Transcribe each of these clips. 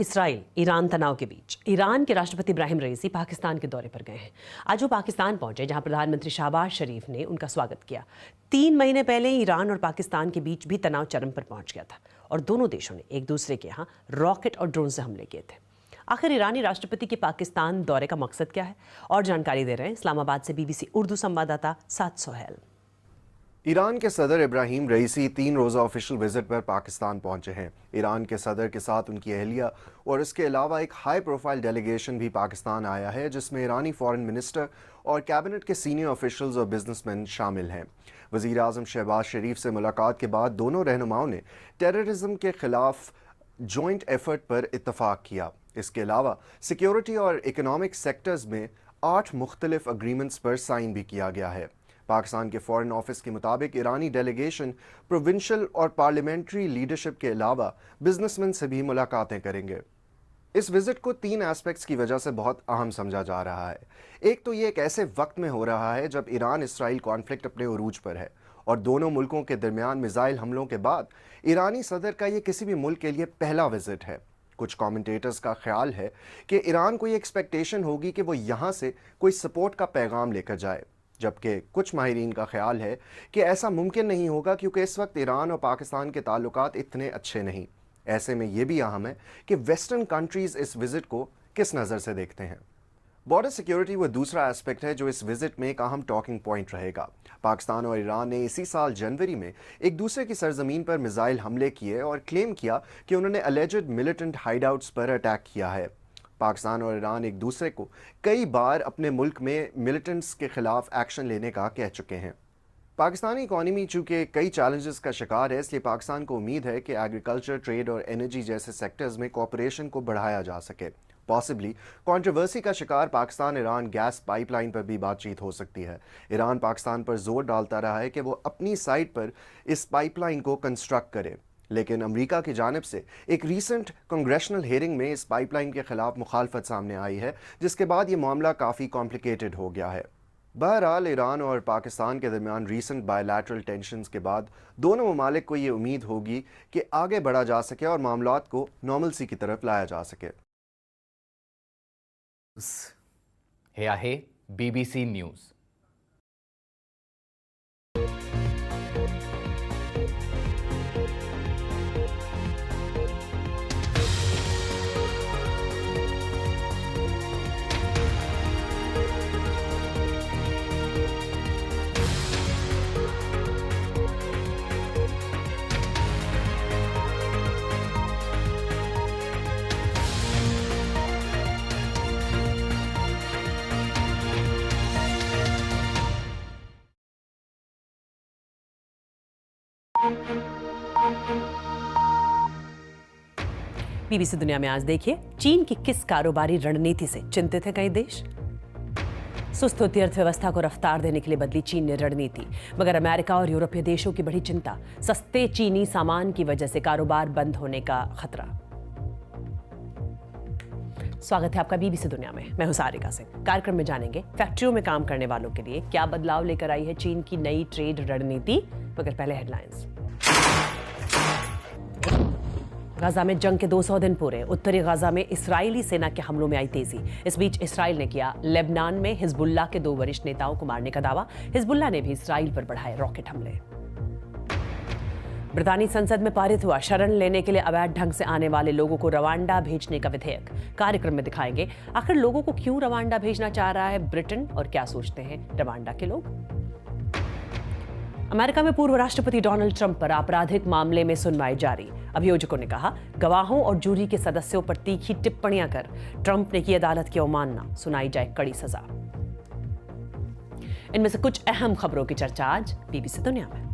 Israel Iran तनाव के बीच Iran के राष्ट्रपति इब्राहिम रईसी पाकिस्तान के दौरे पर गए हैं। आज वो पाकिस्तान पहुंचे, जहां प्रधानमंत्री शहबाज शरीफ ने उनका स्वागत किया। 3 महीने पहले ईरान और पाकिस्तान के बीच भी तनाव चरम पर पहुंच गया था और दोनों देशों ने एक दूसरे के यहाँ रॉकेट और ड्रोन से हमले किए थे। आखिर ईरानी राष्ट्रपति के पाकिस्तान दौरे का मकसद क्या है, और जानकारी दे रहे हैं इस्लामाबाद से बीबीसी उर्दू संवाददाता साद सोहेल। ईरान के सदर इब्राहिम रईसी 3 रोज़ा ऑफिशियल विजिट पर पाकिस्तान पहुंचे हैं। ईरान के सदर के साथ उनकी अहलिया और इसके अलावा एक हाई प्रोफाइल डेलीगेशन भी पाकिस्तान आया है, जिसमें ईरानी फॉरेन मिनिस्टर और कैबिनेट के सीनियर ऑफिशियल्स और बिजनेसमैन शामिल हैं। वज़ीर आज़म शहबाज शरीफ से मुलाकात के बाद दोनों रहनुमाओं ने टेररिज्म के खिलाफ जॉइंट एफर्ट पर इत्तफाक किया। इसके अलावा सिक्योरिटी और इकोनॉमिक सेक्टर्स में 8 मुख्तलिफ अग्रीमेंट्स पर साइन भी किया गया है। पाकिस्तान के फॉरेन ऑफिस के मुताबिक ईरानी डेलीगेशन प्रोविंशियल और पार्लियामेंट्री लीडरशिप के अलावा बिजनेसमैन से भी मुलाकातें करेंगे। इस विजिट को 3 एस्पेक्ट्स की वजह से बहुत अहम समझा जा रहा है। एक तो ये एक ऐसे वक्त में हो रहा है जब ईरान इसराइल कॉन्फ्लिक्ट अपने उरूज पर है और दोनों मुल्कों के दरमियान मिसाइल हमलों के बाद ईरानी सदर का ये किसी भी मुल्क के लिए पहला विजिट है। कुछ कमेंटेटर्स का ख्याल है कि ईरान को ये एक्सपेक्टेशन होगी कि वो यहाँ से कोई सपोर्ट का पैगाम लेकर जाए, जबकि कुछ माहिरीन का ख्याल है कि ऐसा मुमकिन नहीं होगा, क्योंकि इस वक्त ईरान और पाकिस्तान के ताल्लुकात इतने अच्छे नहीं। ऐसे में यह भी अहम है कि वेस्टर्न कंट्रीज़ इस विज़िट को किस नज़र से देखते हैं। बॉर्डर सिक्योरिटी वो दूसरा एस्पेक्ट है जो इस विज़िट में एक अहम टॉकिंग पॉइंट रहेगा। पाकिस्तान और ईरान ने इसी साल जनवरी में एक दूसरे की सरजमीन पर मिसाइल हमले किए और क्लेम किया कि उन्होंने अलेजेड मिलिटेंट हाइडआउट्स पर अटैक किया है। पाकिस्तान और ईरान एक दूसरे को कई बार अपने मुल्क में मिलिटेंट्स के खिलाफ एक्शन लेने का कह चुके हैं। पाकिस्तानी इकॉनमी चूँकि कई चैलेंजेस का शिकार है, इसलिए पाकिस्तान को उम्मीद है कि एग्रीकल्चर, ट्रेड और एनर्जी जैसे सेक्टर्स में कोऑपरेशन को बढ़ाया जा सके। पॉसिबली कंट्रोवर्सी का शिकार पाकिस्तान ईरान गैस पाइपलाइन पर भी बातचीत हो सकती है। ईरान पाकिस्तान पर जोर डालता रहा है कि वो अपनी साइड पर इस पाइपलाइन को कंस्ट्रक्ट करे, लेकिन अमेरिका की जानिब से एक रीसेंट कांग्रेशनल हियरिंग में इस पाइपलाइन के खिलाफ मुखालफत सामने आई है, जिसके बाद ये मामला काफ़ी कॉम्प्लिकेटेड हो गया है। बहरहाल ईरान और पाकिस्तान के दरमियान रीसेंट बायलैटरल टेंशंस के बाद दोनों ममालिक को ये उम्मीद होगी कि आगे बढ़ा जा सके और मामलात को नॉर्मलसी की तरफ लाया जा सके। हे आहे BBC न्यूज। बीबीसी दुनिया में आज देखिए, चीन की किस कारोबारी रणनीति से चिंतित है कई देश। सुस्त होती अर्थव्यवस्था को रफ्तार देने के लिए बदली चीन ने रणनीति, मगर अमेरिका और यूरोपीय देशों की बढ़ी चिंता। सस्ते चीनी सामान की वजह से कारोबार बंद होने का खतरा। स्वागत है आपका बीबीसी दुनिया में। मैं हूं सारिका सिंह। कार्यक्रम में जानेंगे फैक्ट्रियों में काम करने वालों के लिए क्या बदलाव लेकर आई है चीन की नई ट्रेड रणनीति, मगर पहले हेडलाइंस। गाजा में जंग के 200 दिन पूरे। उत्तरी गाजा में इस्राएली सेना के हमलों में आई तेजी। इस बीच इस्राएल ने किया लेबनान में हिजबुल्लाह के 2 वरिष्ठ नेताओं को मारने का दावा। हिजबुल्लाह ने भी इस्राएल पर बढ़ाए रॉकेट हमले। ब्रितानी संसद में पारित हुआ शरण लेने के लिए अवैध ढंग से आने वाले लोगों को रवांडा भेजने का विधेयक। कार्यक्रम में दिखाएंगे आखिर लोगों को क्यों रवांडा भेजना चाह रहा है ब्रिटेन और क्या सोचते हैं रवांडा के लोग। अमेरिका में पूर्व राष्ट्रपति डोनाल्ड ट्रंप पर आपराधिक मामले में सुनवाई जारी। अभियोजकों ने कहा गवाहों और जूरी के सदस्यों पर तीखी टिप्पणियां कर ट्रंप ने की अदालत की अवमानना, सुनाई जाए कड़ी सजा। इनमें से कुछ अहम खबरों की चर्चा आज बीबीसी दुनिया में।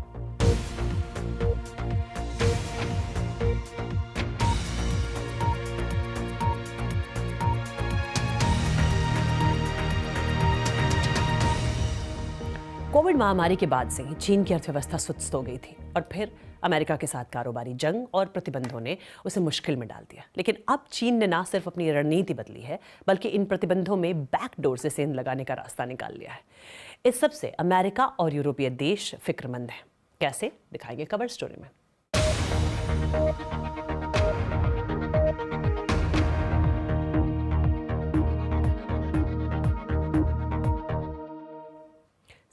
कोविड महामारी के बाद से ही चीन की अर्थव्यवस्था सुस्त हो गई थी और फिर अमेरिका के साथ कारोबारी जंग और प्रतिबंधों ने उसे मुश्किल में डाल दिया। लेकिन अब चीन ने न सिर्फ अपनी रणनीति बदली है, बल्कि इन प्रतिबंधों में बैकडोर से सेंध लगाने का रास्ता निकाल लिया है। इस सब से अमेरिका और यूरोपीय देश फिक्रमंद हैं। कैसे, दिखाएंगे कवर स्टोरी में।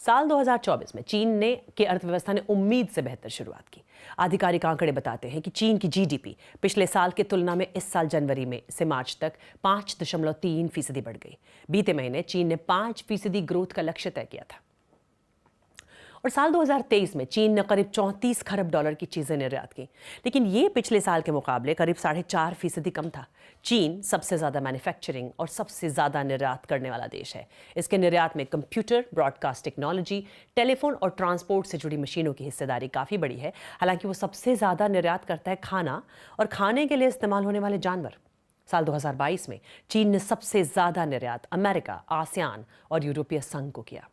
साल 2024 में चीन ने की अर्थव्यवस्था ने उम्मीद से बेहतर शुरुआत की। आधिकारिक आंकड़े बताते हैं कि चीन की जीडीपी पिछले साल की तुलना में इस साल जनवरी में से मार्च तक 5.3% बढ़ गई। बीते महीने चीन ने 5% ग्रोथ का लक्ष्य तय किया था। और साल 2023 में चीन ने करीब 34 खरब डॉलर की चीजें निर्यात की, लेकिन ये पिछले साल के मुकाबले करीब 4.5% कम था। चीन सबसे ज्यादा मैन्युफैक्चरिंग और सबसे ज्यादा निर्यात करने वाला देश है। इसके निर्यात में कंप्यूटर, ब्रॉडकास्ट टेक्नोलॉजी, टेलीफोन और ट्रांसपोर्ट से जुड़ी मशीनों की हिस्सेदारी काफी बड़ी है। हालांकि वो सबसे ज्यादा निर्यात करता है खाना और खाने के लिए इस्तेमाल होने वाले जानवर। साल 2022 में चीन ने सबसे ज्यादा निर्यात अमेरिका, आसियान और यूरोपीय संघ को किया।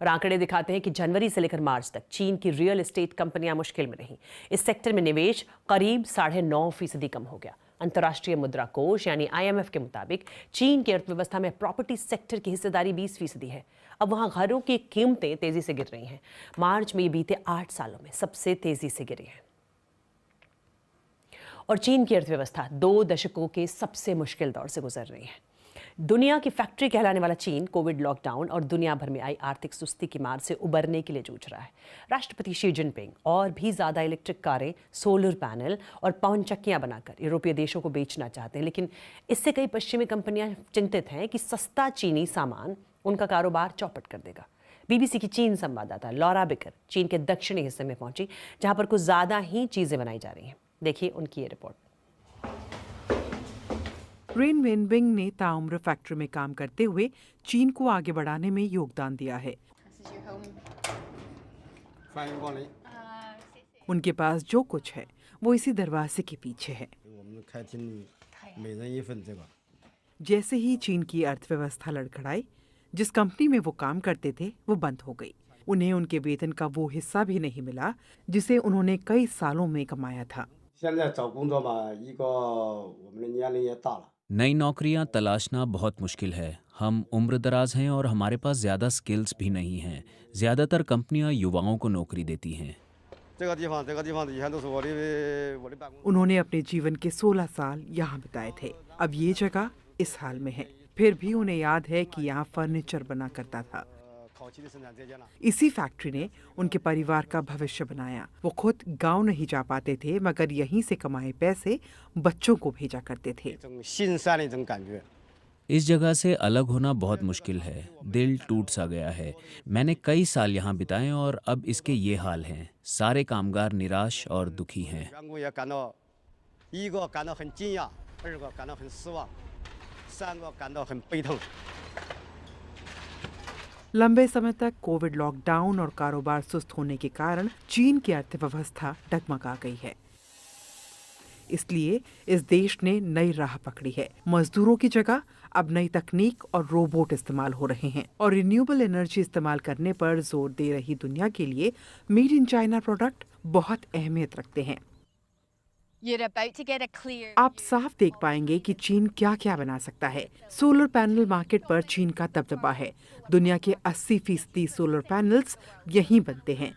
और आंकड़े दिखाते हैं कि जनवरी से लेकर मार्च तक चीन की रियल एस्टेट कंपनियां मुश्किल में रहीं। इस सेक्टर में निवेश करीब 9.5% कम हो गया। अंतर्राष्ट्रीय मुद्रा कोष यानी IMF के मुताबिक चीन की अर्थव्यवस्था में प्रॉपर्टी सेक्टर की हिस्सेदारी 20% है। अब वहां घरों की कीमतें तेजी से गिर रही हैं। मार्च में ये बीते 8 सालों में सबसे तेजी से गिरी है। और चीन की अर्थव्यवस्था 2 दशकों के सबसे मुश्किल दौर से गुजर रही है। दुनिया की फैक्ट्री कहलाने वाला चीन कोविड लॉकडाउन और दुनिया भर में आई आर्थिक सुस्ती की मार से उबरने के लिए जूझ रहा है। राष्ट्रपति शी जिनपिंग और भी ज्यादा इलेक्ट्रिक कारें, सोलर पैनल और पवनचक्कियां बनाकर यूरोपीय देशों को बेचना चाहते हैं, लेकिन इससे कई पश्चिमी कंपनियां चिंतित हैं कि सस्ता चीनी सामान उनका कारोबार चौपट कर देगा। BBC की चीन संवाददाता लॉरा बिकर चीन के दक्षिणी हिस्से में पहुंची, जहां पर कुछ ज्यादा ही चीजें बनाई जा रही हैं। देखिए उनकी ये रिपोर्ट। रेन वेनबिंग ने ताउम्र फैक्ट्री में काम करते हुए चीन को आगे बढ़ाने में योगदान दिया है। उनके पास जो कुछ है वो इसी दरवाजे के पीछे है। जैसे ही चीन की अर्थव्यवस्था लड़खड़ाई, जिस कंपनी में वो काम करते थे वो बंद हो गई। उन्हें उनके वेतन का वो हिस्सा भी नहीं मिला जिसे उन्होंने कई सालों में कमाया था। नई नौकरियां तलाशना बहुत मुश्किल है। हम उम्रदराज हैं और हमारे पास ज़्यादा स्किल्स भी नहीं हैं। ज़्यादातर कंपनियां युवाओं को नौकरी देती हैं। उन्होंने अपने जीवन के 16 साल यहाँ बिताए थे। अब ये जगह इस हाल में है। फिर भी उन्हें याद है कि यहाँ फर्नीचर बना करता था। इसी फैक्ट्री ने उनके परिवार का भविष्य बनाया। वो खुद गांव नहीं जा पाते थे, मगर यहीं से कमाए पैसे बच्चों को भेजा करते थे। इस जगह से अलग होना बहुत मुश्किल है। दिल टूट सा गया है। मैंने कई साल यहाँ बिताए और अब इसके ये हाल हैं। सारे कामगार निराश और दुखी हैं। लंबे समय तक कोविड लॉकडाउन और कारोबार सुस्त होने के कारण चीन की अर्थव्यवस्था डगमगा गई है। इसलिए इस देश ने नई राह पकड़ी है। मजदूरों की जगह अब नई तकनीक और रोबोट इस्तेमाल हो रहे हैं और रिन्यूएबल एनर्जी इस्तेमाल करने पर जोर दे रही दुनिया के लिए मेड इन चाइना प्रोडक्ट बहुत अहमियत रखते हैं। आप साफ देख पाएंगे कि चीन क्या क्या बना सकता है। सोलर पैनल मार्केट पर चीन का दबदबा है। दुनिया के 80% सोलर पैनल्स यहीं बनते हैं।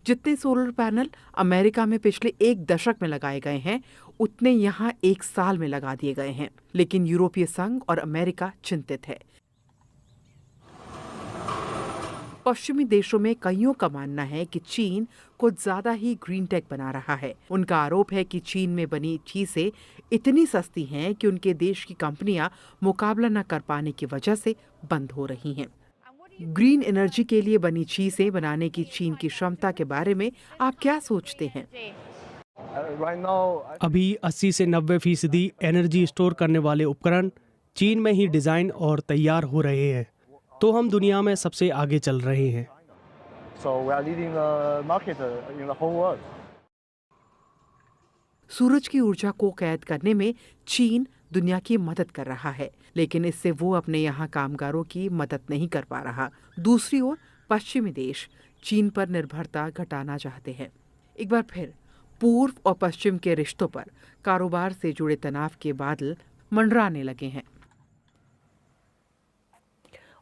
जितने सोलर पैनल अमेरिका में पिछले 1 दशक में लगाए गए हैं, उतने यहाँ 1 साल में लगा दिए गए हैं। लेकिन यूरोपीय संघ और अमेरिका चिंतित है। पश्चिमी देशों में कईयों का मानना है कि चीन कुछ ज्यादा ही ग्रीन टेक बना रहा है। उनका आरोप है कि चीन में बनी चीजें इतनी सस्ती हैं कि उनके देश की कंपनियां मुकाबला न कर पाने की वजह से बंद हो रही हैं। ग्रीन एनर्जी के लिए बनी चीजें बनाने की चीन की क्षमता के बारे में आप क्या सोचते हैं? अभी 80 से 90% एनर्जी स्टोर करने वाले उपकरण चीन में ही डिजाइन और तैयार हो रहे हैं, तो हम दुनिया में सबसे आगे चल रहे हैं। सूरज की ऊर्जा को कैद करने में चीन दुनिया की मदद कर रहा है, लेकिन इससे वो अपने यहाँ कामगारों की मदद नहीं कर पा रहा। दूसरी ओर पश्चिमी देश चीन पर निर्भरता घटाना चाहते हैं। एक बार फिर पूर्व और पश्चिम के रिश्तों पर कारोबार से जुड़े तनाव के बादल मंडराने लगे हैं।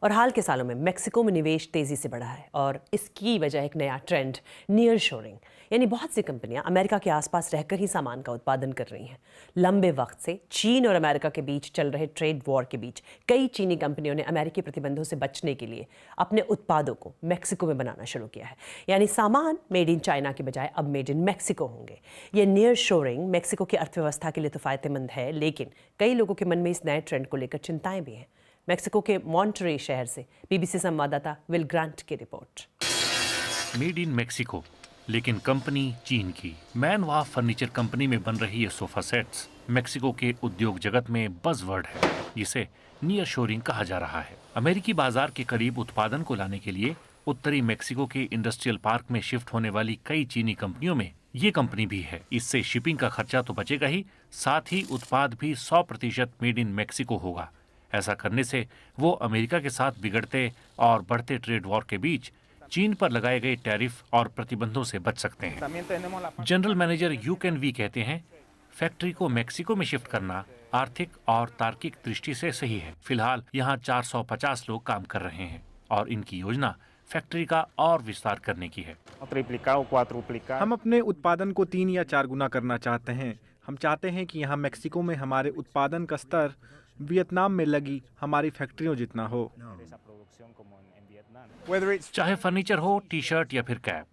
और हाल के सालों में मेक्सिको में निवेश तेजी से बढ़ा है और इसकी वजह एक नया ट्रेंड नियर शोरिंग, यानी बहुत सी कंपनियां अमेरिका के आसपास रहकर ही सामान का उत्पादन कर रही हैं। लंबे वक्त से चीन और अमेरिका के बीच चल रहे ट्रेड वॉर के बीच कई चीनी कंपनियों ने अमेरिकी प्रतिबंधों से बचने के लिए अपने उत्पादों को मेक्सिको में बनाना शुरू किया है, यानी सामान मेड इन चाइना के बजाय अब मेड इन मेक्सिको होंगे। ये नियर शोरिंग मेक्सिको की अर्थव्यवस्था के लिए तो फायदेमंद है, लेकिन कई लोगों के मन में इस नए ट्रेंड को लेकर चिंताएं भी हैं। मेक्सिको के मॉन्टरे शहर से बीबीसी संवाददाता विल ग्रांट की रिपोर्ट। मेड इन मेक्सिको, लेकिन कंपनी चीन की। मैनवा फर्नीचर कंपनी में बन रही ये सोफा सेट्स मेक्सिको के उद्योग जगत में बज़वर्ड है, जिसे नियर शोरिंग कहा जा रहा है। अमेरिकी बाजार के करीब उत्पादन को लाने के लिए उत्तरी मेक्सिको के इंडस्ट्रियल पार्क में शिफ्ट होने वाली कई चीनी कंपनियों में ये कंपनी भी है। इससे शिपिंग का खर्चा तो बचेगा ही, साथ ही उत्पाद भी 100% मेड इन मेक्सिको होगा। ऐसा करने से वो अमेरिका के साथ बिगड़ते और बढ़ते ट्रेड वॉर के बीच चीन पर लगाए गए टैरिफ और प्रतिबंधों से बच सकते हैं। General manager you can we कहते हैं, फैक्ट्री को मेक्सिको में शिफ्ट करना आर्थिक और तार्किक दृष्टि से सही है। फिलहाल यहाँ 450 लोग काम कर रहे हैं और इनकी योजना फैक्ट्री का और विस्तार करने की है। हम अपने उत्पादन को 3 या 4 गुना करना चाहते हैं। हम चाहते हैं कि यहाँ मेक्सिको में हमारे उत्पादन का स्तर वियतनाम में लगी हमारी फैक्ट्रियों जितना हो। चाहे फर्नीचर हो, टी शर्ट या फिर कैप,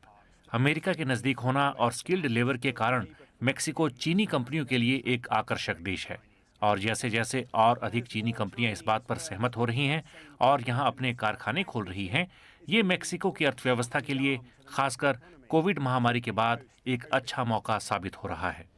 अमेरिका के नजदीक होना और स्किल्ड लेबर के कारण मेक्सिको चीनी कंपनियों के लिए एक आकर्षक देश है। और जैसे जैसे और अधिक चीनी कंपनियां इस बात पर सहमत हो रही हैं और यहाँ अपने कारखाने खोल रही हैं, ये मेक्सिको की अर्थव्यवस्था के लिए खासकर कोविड महामारी के बाद एक अच्छा मौका साबित हो रहा है।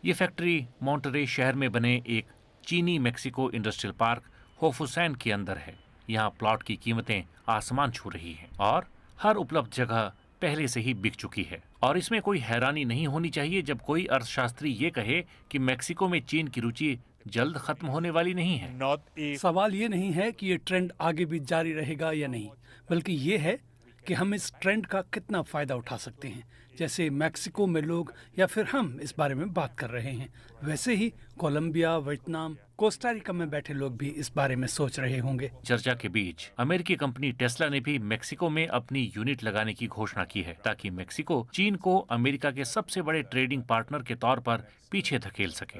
ये फैक्ट्री मॉन्टरे शहर में बने एक चीनी मेक्सिको इंडस्ट्रियल पार्क होफुसैन के अंदर है। यहाँ प्लॉट की कीमतें आसमान छू रही हैं और हर उपलब्ध जगह पहले से ही बिक चुकी है। और इसमें कोई हैरानी नहीं होनी चाहिए जब कोई अर्थशास्त्री ये कहे कि मेक्सिको में चीन की रुचि जल्द खत्म होने वाली नहीं है। सवाल ये नहीं है कि ये ट्रेंड आगे भी जारी रहेगा या नहीं, बल्कि ये है कि हम इस ट्रेंड का कितना फायदा उठा सकते हैं। जैसे मैक्सिको में लोग या फिर हम इस बारे में बात कर रहे हैं, वैसे ही कोलंबिया, वियतनाम, कोस्टारिका में बैठे लोग भी इस बारे में सोच रहे होंगे। चर्चा के बीच अमेरिकी कंपनी टेस्ला ने भी मेक्सिको में अपनी यूनिट लगाने की घोषणा की है, ताकि मेक्सिको चीन को अमेरिका के सबसे बड़े ट्रेडिंग पार्टनर के तौर पर पीछे धकेल सके।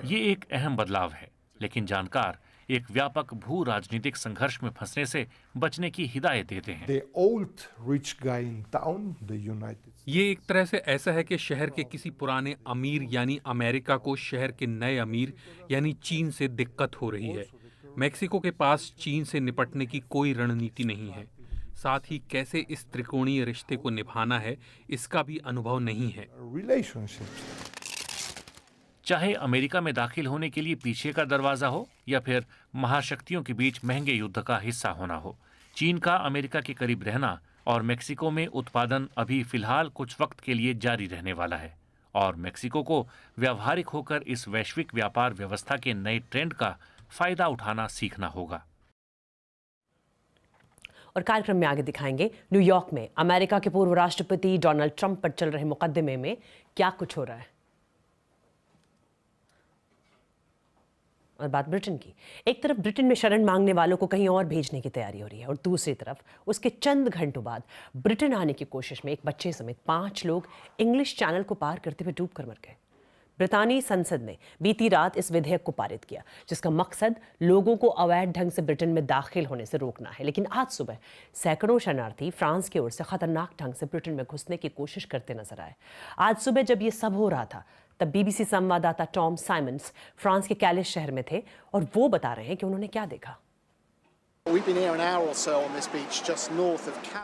ये एक अहम बदलाव है, लेकिन जानकार एक व्यापक भू राजनीतिक संघर्ष में फंसने से बचने की हिदायत देते हैं। ये एक तरह से ऐसा है कि शहर के किसी पुराने अमीर यानी अमेरिका को शहर के नए अमीर यानी चीन से दिक्कत हो रही है। मेक्सिको के पास चीन से निपटने की कोई रणनीति नहीं है, साथ ही कैसे इस त्रिकोणीय रिश्ते को निभाना है इसका भी अनुभव नहीं है। चाहे अमेरिका में दाखिल होने के लिए पीछे का दरवाजा हो या फिर महाशक्तियों के बीच महंगे युद्ध का हिस्सा होना हो, चीन का अमेरिका के करीब रहना और मेक्सिको में उत्पादन अभी फिलहाल कुछ वक्त के लिए जारी रहने वाला है और मेक्सिको को व्यावहारिक होकर इस वैश्विक व्यापार व्यवस्था के नए ट्रेंड का फायदा उठाना सीखना होगा। और कार्यक्रम में आगे दिखाएंगे न्यूयॉर्क में अमेरिका के पूर्व राष्ट्रपति डोनाल्ड ट्रंप पर चल रहे मुकदमे में क्या कुछ हो रहा है। और बात ब्रिटेन की। एक तरफ ब्रिटेन में शरण मांगने वालों को कहीं और भेजने की तैयारी हो रही है और दूसरी तरफ उसके चंद घंटों बाद ब्रिटेन आने की कोशिश में एक बच्चे समेत 5 लोग इंग्लिश चैनल को पार करते हुए डूबकर मर गए। ब्रितानी संसद ने बीती रात इस विधेयक को पारित किया, जिसका मकसद लोगों को अवैध ढंग से ब्रिटेन में दाखिल होने से रोकना है। लेकिन आज सुबह सैकड़ों शरणार्थी फ्रांस की ओर से खतरनाक ढंग से ब्रिटेन में घुसने की कोशिश करते नजर आए। आज सुबह जब ये सब हो रहा था, तब बीबीसी संवाददाता टॉम साइमंड्स फ्रांस के कैलिस शहर में थे और वो बता रहे हैं कि उन्होंने क्या देखा।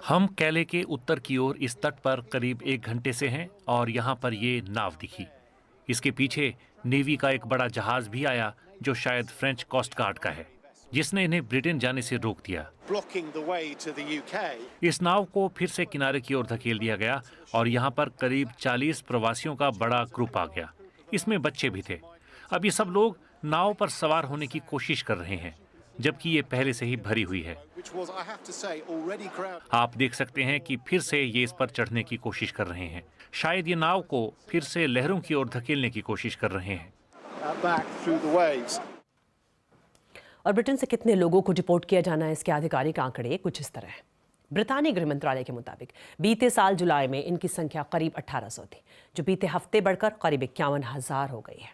हम कैले के उत्तर की ओर इस तट पर करीब 1 घंटे से हैं और यहाँ पर ये नाव दिखी। इसके पीछे नेवी का एक बड़ा जहाज भी आया जो शायद फ्रेंच कोस्ट गार्ड का है, जिसने इन्हें ब्रिटेन जाने से रोक दिया। इस नाव को फिर से किनारे की ओर धकेल दिया गया और यहाँ पर करीब 40 प्रवासियों का बड़ा ग्रुप आ गया। इसमें बच्चे भी थे। अब ये सब लोग नाव पर सवार होने की कोशिश कर रहे हैं, जबकि ये पहले से ही भरी हुई है। आप देख सकते हैं कि फिर से ये इस पर चढ़ने की कोशिश कर रहे हैं। शायद ये नाव को फिर से लहरों की ओर धकेलने की कोशिश कर रहे हैं। और ब्रिटेन से कितने लोगों को डिपोर्ट किया जाना है, इसके आधिकारिक आंकड़े कुछ इस तरह हैं। ब्रितानी गृह मंत्रालय के मुताबिक बीते साल जुलाई में इनकी संख्या करीब 1800 थी, जो बीते हफ्ते बढ़कर करीब 51,000 हो गई है।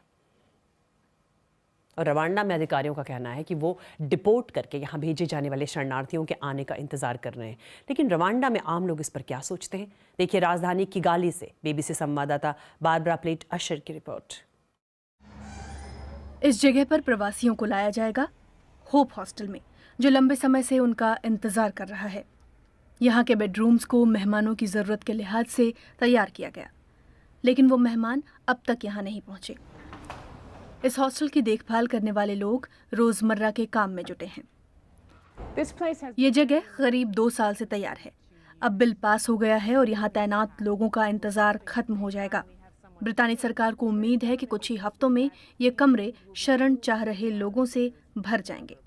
और रवांडा में अधिकारियों का कहना है कि वो डिपोर्ट करके यहाँ भेजे जाने वाले शरणार्थियों के आने का इंतजार कर रहे हैं। लेकिन रवांडा में आम लोग इस पर क्या सोचते हैं, देखिए राजधानी किगाली से बीबीसी संवाददाता बारबरा प्लेट अशर की रिपोर्ट। इस जगह पर प्रवासियों को लाया जाएगा होप हॉस्टल में, जो लंबे समय से उनका इंतजार कर रहा है। यहाँ के बेडरूम्स को मेहमानों की ज़रूरत के लिहाज से तैयार किया गया, लेकिन वो मेहमान अब तक यहाँ नहीं पहुँचे। इस हॉस्टल की देखभाल करने वाले लोग रोज़मर्रा के काम में जुटे हैं। ये जगह करीब 2 साल से तैयार है। अब बिल पास हो गया है और यहाँ तैनात लोगों का इंतज़ार खत्म हो जाएगा। ब्रितानी सरकार को उम्मीद है कि कुछ ही हफ्तों में ये कमरे शरण चाह रहे लोगों से भर जाएंगे।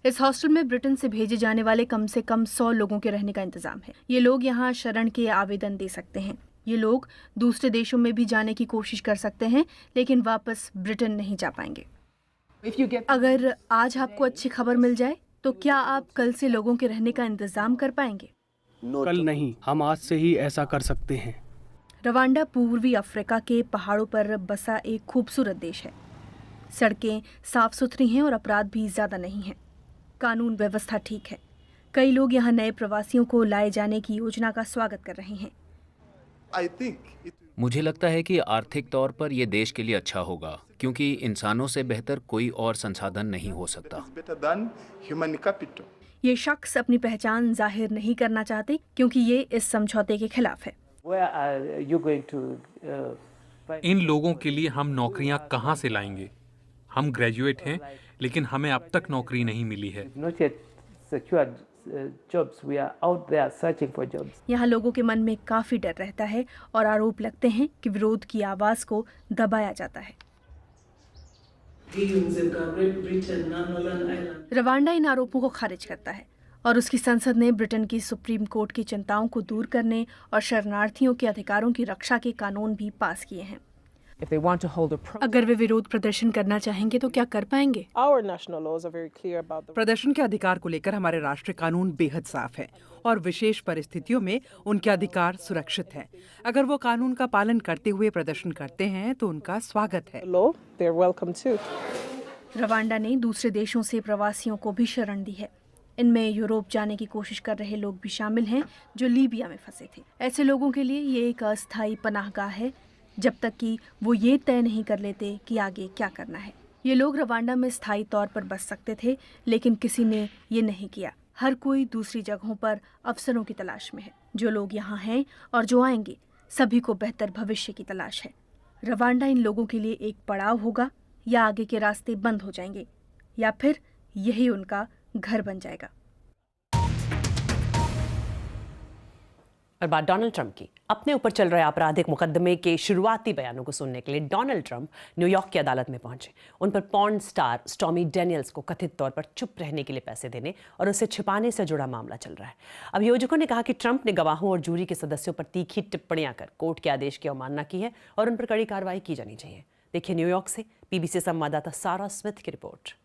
इस हॉस्टल में ब्रिटेन से भेजे जाने वाले कम से कम 100 लोगों के रहने का इंतजाम है। ये लोग यहाँ शरण के आवेदन दे सकते हैं। ये लोग दूसरे देशों में भी जाने की कोशिश कर सकते हैं, लेकिन वापस ब्रिटेन नहीं जा पाएंगे। अगर आज आपको अच्छी खबर मिल जाए तो क्या आप कल से लोगों के रहने का इंतजाम कर पाएंगे? कल नहीं, हम आज से ही ऐसा कर सकते हैं। रवांडा पूर्वी अफ्रीका के पहाड़ों पर बसा एक खूबसूरत देश है। सड़कें साफ सुथरी हैं और अपराध भी ज़्यादा नहीं है। कानून व्यवस्था ठीक है। कई लोग यहाँ नए प्रवासियों को लाए जाने की योजना का स्वागत कर रहे हैं। मुझे लगता है कि आर्थिक तौर पर यह देश के लिए अच्छा होगा, क्योंकि इंसानों से बेहतर कोई और संसाधन नहीं हो सकता। ये शख्स अपनी पहचान जाहिर नहीं करना चाहते, क्योंकि ये इस समझौते के खिलाफ है। इन लोगों के लिए हम नौकरियां कहां से लाएंगे? हम ग्रेजुएट हैं, लेकिन हमें अब तक नौकरी नहीं मिली है। यहाँ लोगों के मन में काफी डर रहता है और आरोप लगते हैं कि विरोध की आवाज को दबाया जाता है। रवांडा इन आरोपों को खारिज करता है और उसकी संसद ने ब्रिटेन की सुप्रीम कोर्ट की चिंताओं को दूर करने और शरणार्थियों के अधिकारों की रक्षा के कानून भी पास किए हैं। अगर वे विरोध प्रदर्शन करना चाहेंगे तो क्या कर पाएंगे? प्रदर्शन के अधिकार को लेकर हमारे राष्ट्रीय कानून बेहद साफ है और विशेष परिस्थितियों में उनके अधिकार सुरक्षित हैं। अगर वो कानून का पालन करते हुए प्रदर्शन करते हैं तो उनका स्वागत है। रवांडा ने दूसरे देशों से प्रवासियों को भी शरण दी है। इनमें यूरोप जाने की कोशिश कर रहे लोग भी शामिल हैं, जो लीबिया में फंसे थे। ऐसे लोगों के लिए ये एक अस्थायी पनाहगाह है, जब तक कि वो ये तय नहीं कर लेते कि आगे क्या करना है। ये लोग रवांडा में स्थायी तौर पर बस सकते थे, लेकिन किसी ने ये नहीं किया। हर कोई दूसरी जगहों पर अवसरों की तलाश में है। जो लोग यहाँ हैं और जो आएंगे, सभी को बेहतर भविष्य की तलाश है। रवांडा इन लोगों के लिए एक पड़ाव होगा, या आगे के रास्ते बंद हो जाएंगे, या फिर यही उनका घर बन जाएगा। और बात डोनाल्ड ट्रंप की। अपने ऊपर चल रहे आपराधिक मुकदमे के शुरुआती बयानों को सुनने के लिए डोनाल्ड ट्रंप न्यूयॉर्क की अदालत में पहुंचे। उन पर पॉर्न स्टार स्टॉर्मी डेनियल्स को कथित तौर पर चुप रहने के लिए पैसे देने और उसे छिपाने से जुड़ा मामला चल रहा है। अभियोजकों ने कहा कि ट्रंप ने गवाहों और जूरी के सदस्यों पर तीखी टिप्पणियां कर कोर्ट के आदेश की अवमानना की है और उन पर कड़ी कार्रवाई की जानी चाहिए। देखिए न्यूयॉर्क से बीबीसी संवाददाता सारा स्मिथ की रिपोर्ट।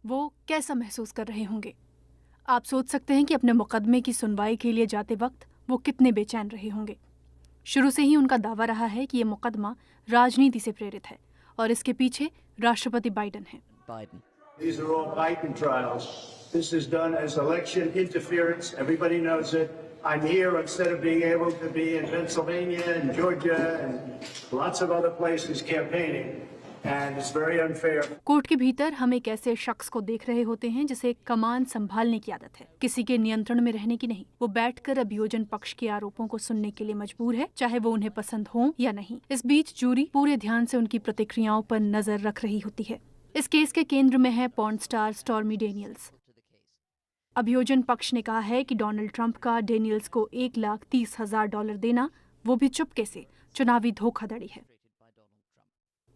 वो कैसा महसूस कर रहे होंगे? आप सोच सकते हैं कि अपने मुकदमे की सुनवाई के लिए जाते वक्त वो कितने बेचैन रहे होंगे। शुरू से ही उनका दावा रहा है कि ये मुकदमा राजनीति से प्रेरित है और इसके पीछे राष्ट्रपति बाइडेन हैं। These are all Biden trials. This is done as election interference. Everybody knows it. I'm here instead of being able to be in Pennsylvania and Georgia and lots of other places campaigning. And it's very unfair. Court के भीतर हम एक ऐसे शख्स को देख रहे होते हैं जिसे कमान संभालने की आदत है, किसी के नियंत्रण में रहने की नहीं। वो बैठकर अभियोजन पक्ष के आरोपों को सुनने के लिए मजबूर है, चाहे वो उन्हें पसंद हो या नहीं। इस बीच जूरी पूरे ध्यान से उनकी प्रतिक्रियाओं पर नजर रख रही होती है। इस केस के केंद्र में है पॉर्न स्टार स्टॉर्मी डेनियल्स। अभियोजन पक्ष ने कहा है कि डोनाल्ड ट्रंप का डेनियल्स को $1,30,000 देना, वो भी चुपके से, चुनावी धोखाधड़ी है।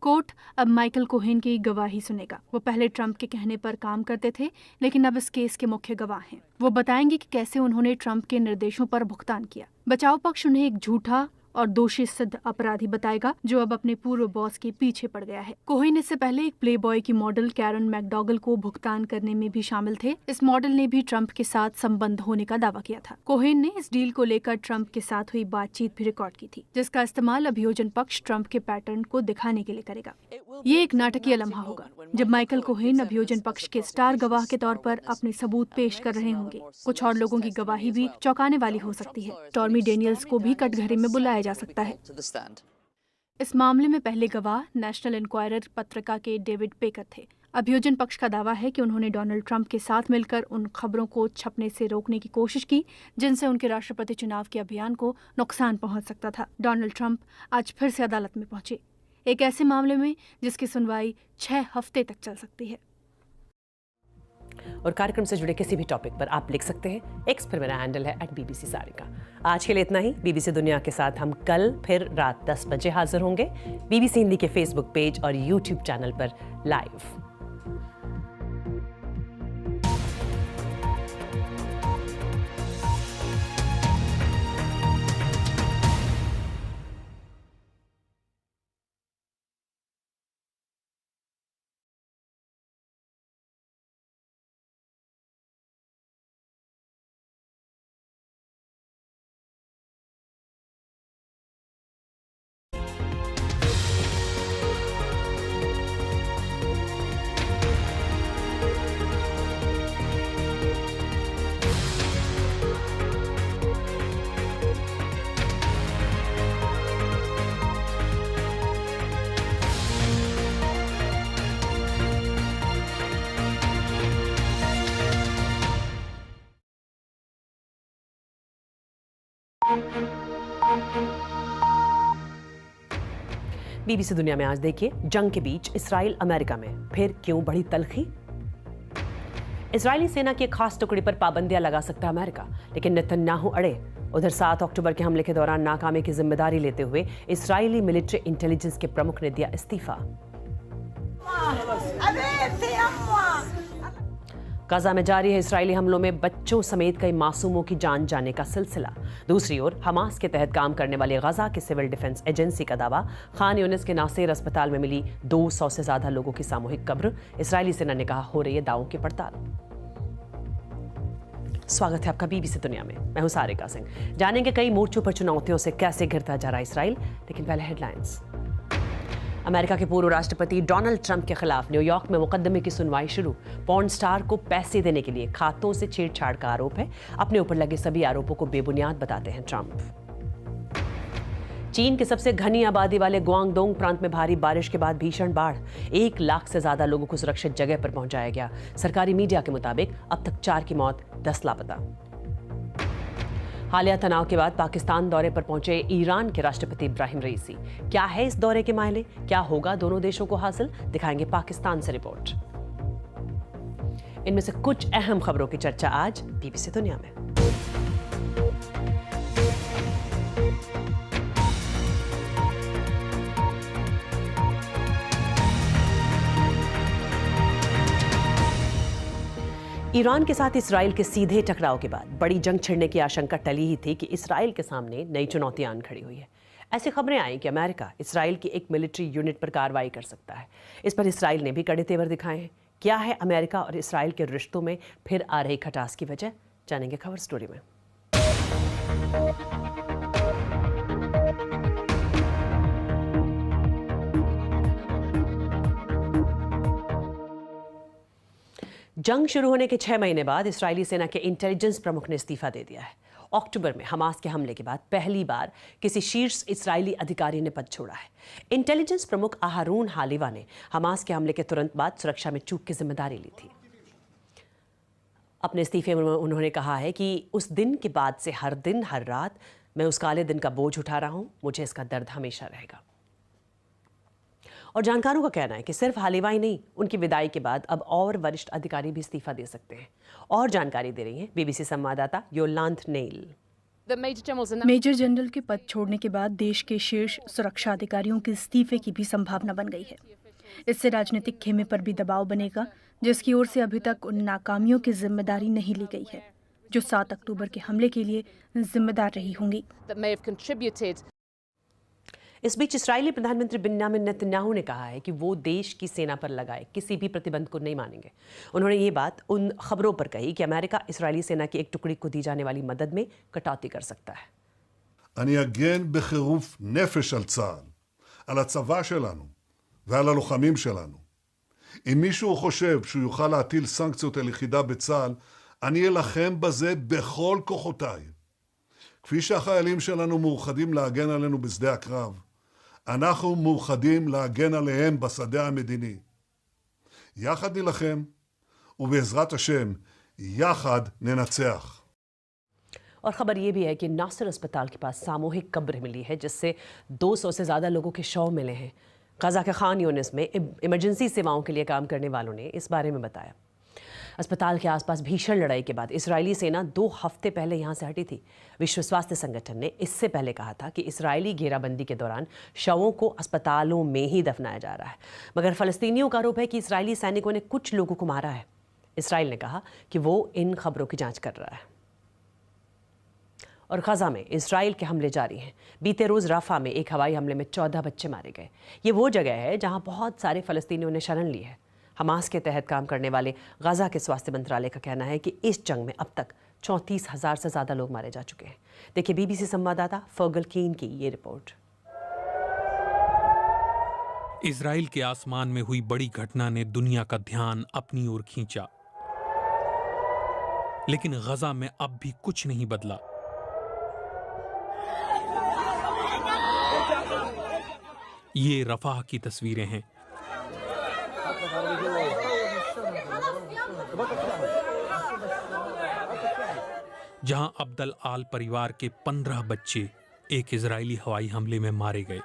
कोर्ट अब माइकल कोहेन की गवाही सुनेगा। वो पहले ट्रंप के कहने पर काम करते थे, लेकिन अब इस केस के मुख्य गवाह हैं। वो बताएंगे कि कैसे उन्होंने ट्रंप के निर्देशों पर भुगतान किया। बचाव पक्ष उन्हें एक झूठा और दोषी सिद्ध अपराधी बताएगा, जो अब अपने पूर्व बॉस के पीछे पड़ गया है। कोहेन इससे पहले एक प्लेबॉय की मॉडल कैरन मैकडॉगल को भुगतान करने में भी शामिल थे। इस मॉडल ने भी ट्रंप के साथ संबंध होने का दावा किया था। कोहेन ने इस डील को लेकर ट्रंप के साथ हुई बातचीत भी रिकॉर्ड की थी, जिसका इस्तेमाल अभियोजन पक्ष ट्रंप के पैटर्न को दिखाने के लिए करेगा। ये एक नाटकीय लम्हा होगा जब माइकल कोहेन अभियोजन पक्ष के स्टार गवाह के तौर पर अपने सबूत पेश कर रहे होंगे। कुछ और लोगों की गवाही भी चौंकाने वाली हो सकती है। स्टॉर्मी डेनियल्स को भी कटघरे में बुलाया जा सकता है। इस मामले में पहले गवाह नेशनल इंक्वायरर पत्रिका के डेविड पेकर थे। अभियोजन पक्ष का दावा है कि उन्होंने डोनाल्ड ट्रंप के साथ मिलकर उन खबरों को छपने से रोकने की कोशिश की जिनसे उनके राष्ट्रपति चुनाव के अभियान को नुकसान पहुंच सकता था। डोनाल्ड ट्रंप आज फिर से अदालत में पहुंचे, एक ऐसे मामले में जिसकी सुनवाई 6 हफ्ते तक चल सकती है। और कार्यक्रम से जुड़े किसी भी टॉपिक पर आप लिख सकते हैं। एक्स पर मेरा हैंडल है @BBC सारिका। आज के लिए इतना ही। BBC दुनिया के साथ हम कल फिर रात 10 बजे हाजिर होंगे, BBC हिंदी के फेसबुक पेज और YouTube चैनल पर लाइव। BBC दुनिया में आज देखिए, जंग के बीच इसराइल अमेरिका में फिर क्यों बढ़ी तलखी। इजरायली सेना की एक खास टुकड़ी पर पाबंदियां लगा सकता है अमेरिका, लेकिन नेतन्याहू अड़े। उधर 7 अक्टूबर के हमले के दौरान नाकामी की जिम्मेदारी लेते हुए इजरायली मिलिट्री इंटेलिजेंस के प्रमुख ने दिया इस्तीफा। गाजा में जारी है इजरायली हमलों में बच्चों समेत कई मासूमों की जान जाने का सिलसिला। दूसरी ओर हमास के तहत काम करने वाली गाजा की सिविल डिफेंस एजेंसी का दावा, खान यूनिस के नासेर अस्पताल में मिली 200 से ज्यादा लोगों की सामूहिक कब्र। इजरायली सेना ने कहा हो रही है दावों की पड़ताल। स्वागत है आपका BBC दुनिया में। मैं हूं सारिका सिंह। जानेंगे कई मोर्चों पर चुनौतियों से कैसे घिरता जा रहा इजराइल, लेकिन पहले हेडलाइंस। अमेरिका के पूर्व राष्ट्रपति डोनाल्ड ट्रंप के खिलाफ न्यूयॉर्क में मुकदमे की सुनवाई शुरू। पॉर्न स्टार को पैसे देने के लिए खातों से छेड़छाड़ का आरोप है। अपने ऊपर लगे सभी आरोपों को बेबुनियाद बताते हैं ट्रंप। चीन के सबसे घनी आबादी वाले ग्वांगडोंग प्रांत में भारी बारिश के बाद भीषण बाढ़। 1 लाख से ज्यादा लोगों को सुरक्षित जगह पर पहुंचाया गया। सरकारी मीडिया के मुताबिक अब तक 4 की मौत, 10 लापता। हालिया तनाव के बाद पाकिस्तान दौरे पर पहुंचे ईरान के राष्ट्रपति इब्राहिम रईसी। क्या है इस दौरे के मायने, क्या होगा दोनों देशों को हासिल, दिखाएंगे पाकिस्तान से रिपोर्ट। इनमें से कुछ अहम खबरों की चर्चा आज BBC दुनिया में। ईरान के साथ इसराइल के सीधे टकराव के बाद बड़ी जंग छिड़ने की आशंका टली ही थी कि इसराइल के सामने नई चुनौतियां आन खड़ी हुई है। ऐसी खबरें आई कि अमेरिका इसराइल की एक मिलिट्री यूनिट पर कार्रवाई कर सकता है। इस पर इसराइल ने भी कड़े तेवर दिखाए हैं। क्या है अमेरिका और इसराइल के रिश्तों में फिर आ रही खटास की वजह, जानेंगे खबर स्टोरी में। जंग शुरू होने के 6 महीने बाद इस्राएली सेना के इंटेलिजेंस प्रमुख ने इस्तीफा दे दिया है। अक्टूबर में हमास के हमले के बाद पहली बार किसी शीर्ष इस्राएली अधिकारी ने पद छोड़ा है। इंटेलिजेंस प्रमुख आहारून हालिवा ने हमास के हमले के तुरंत बाद सुरक्षा में चूक की जिम्मेदारी ली थी। अपने इस्तीफे में उन्होंने कहा है कि उस दिन के बाद से हर दिन हर रात मैं उस काले दिन का बोझ उठा रहा हूं, मुझे इसका दर्द हमेशा रहेगा। और जानकारों का कहना है कि सिर्फ हालिवा ही नहीं, उनकी विदाई के बाद अब और वरिष्ठ अधिकारी भी इस्तीफा दे सकते हैं। और जानकारी दे रही हैं BBC संवाददाता योलांथ नेल। मेजर जनरल के पद छोड़ने के बाद देश के शीर्ष सुरक्षा अधिकारियों के इस्तीफे की भी संभावना बन गई है। इससे राजनीतिक खेमे पर भी दबाव बनेगा, जिसकी ओर से अभी तक उन नाकामियों की जिम्मेदारी नहीं ली गई है जो 7 अक्टूबर के हमले के लिए जिम्मेदार रही होंगी। इस बीच इस्राएली प्रधानमंत्री बिन्यामिन नेतन्याहू ने कहा है कि वो देश की सेना पर लगाए किसी भी प्रतिबंध को नहीं मानेंगे। उन्होंने ये बात उन खबरों पर कही कि अमेरिका इस्राएली सेना की एक टुकड़ी को दी जाने वाली मदद में कटौती कर सकता है। אני אגן בחירוף נפש על צה"ל, על הצבא שלנו ועל הלוחמים שלנו. אם מישהו חושב שהוא יוכל להטיל סנקציות על יחידה בצה"ל, אני אלחם בזה בכל כוחותיי. כפי שהחיילים שלנו מאוחדים להגן עלינו בשדה הקרב, אנחנו מאוחדים להגן עליהם בשדה המדיני. יחד נלחם, ובעזרת השם, יחד ननצח. और खबर ये भी है कि नासिर अस्पताल के पास सामूहिक कब्र मिली है जिससे 200 से ज़्यादा लोगों के शव मिले हैं। गाज़ा के खान यूनिस में इमरजेंसी सेवाओं के लिए काम करने वालों ने इस बारे में बताया। अस्पताल के आसपास भीषण लड़ाई के बाद इजरायली सेना 2 हफ्ते पहले यहाँ से हटी थी। विश्व स्वास्थ्य संगठन ने इससे पहले कहा था कि इजरायली घेराबंदी के दौरान शवों को अस्पतालों में ही दफनाया जा रहा है, मगर फ़लस्तीनियों का आरोप है कि इजरायली सैनिकों ने कुछ लोगों को मारा है। इसराइल ने कहा कि वो इन खबरों की जाँच कर रहा है। और गजा में इजराइल के हमले जारी हैं। बीते रोज़ राफा में एक हवाई हमले में 14 बच्चे मारे गए। ये वो जगह है जहां बहुत सारे फ़लस्तीनियों ने शरण ली है। हमास के तहत काम करने वाले गजा के स्वास्थ्य मंत्रालय का कहना है कि इस जंग में अब तक 34,000 से ज़्यादा लोग मारे जा चुके हैं। देखिए बीबीसी संवाददाता फर्गल कीन की ये रिपोर्ट। इजराइल के आसमान में हुई बड़ी घटना ने दुनिया का ध्यान अपनी ओर खींचा, लेकिन गजा में अब भी कुछ नहीं बदला। ये रफाह की तस्वीरें हैं। जहां अब्दल आल परिवार के 15 बच्चे एक इजरायली हवाई हमले में मारे गए।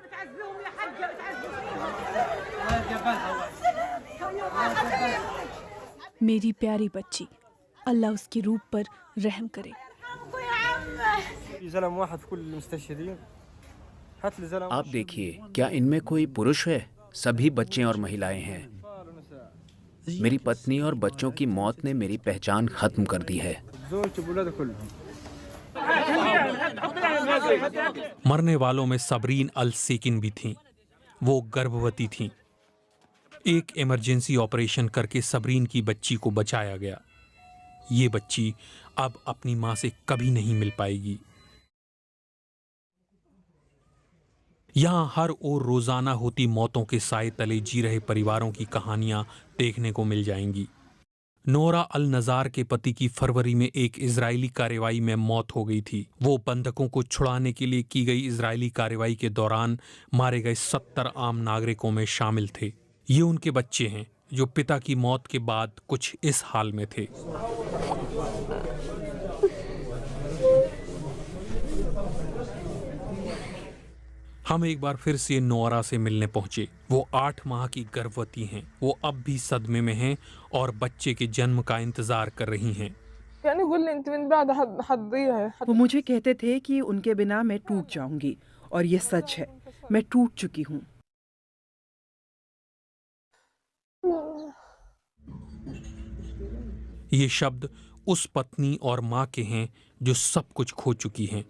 मेरी प्यारी बच्ची, अल्लाह उसकी रूह पर रहम करे। आप देखिए, क्या इनमें कोई पुरुष है? सभी बच्चे और महिलाएं हैं। मेरी पत्नी और बच्चों की मौत ने मेरी पहचान खत्म कर दी है। मरने वालों में सबरीन अल सेकिन भी थीं। वो गर्भवती थीं। एक इमरजेंसी ऑपरेशन करके सबरीन की बच्ची को बचाया गया। ये बच्ची अब अपनी मां से कभी नहीं मिल पाएगी। यहाँ हर ओर रोजाना होती मौतों के साए तले जी रहे परिवारों की कहानियां देखने को मिल जाएंगी। नोरा अल नजार के पति की फरवरी में एक इजरायली कार्रवाई में मौत हो गई थी। वो बंधकों को छुड़ाने के लिए की गई इजरायली कार्रवाई के दौरान मारे गए 70 आम नागरिकों में शामिल थे। ये उनके बच्चे हैं जो पिता की मौत के बाद कुछ इस हाल में थे। हम एक बार फिर से नोरा से मिलने पहुंचे। वो 8 माह की गर्भवती हैं। वो अब भी सदमे में हैं और बच्चे के जन्म का इंतजार कर रही हैं। वो मुझे कहते थे कि उनके बिना मैं टूट जाऊंगी, और ये सच है, मैं टूट चुकी हूँ। ये शब्द उस पत्नी और माँ के हैं जो सब कुछ खो चुकी हैं।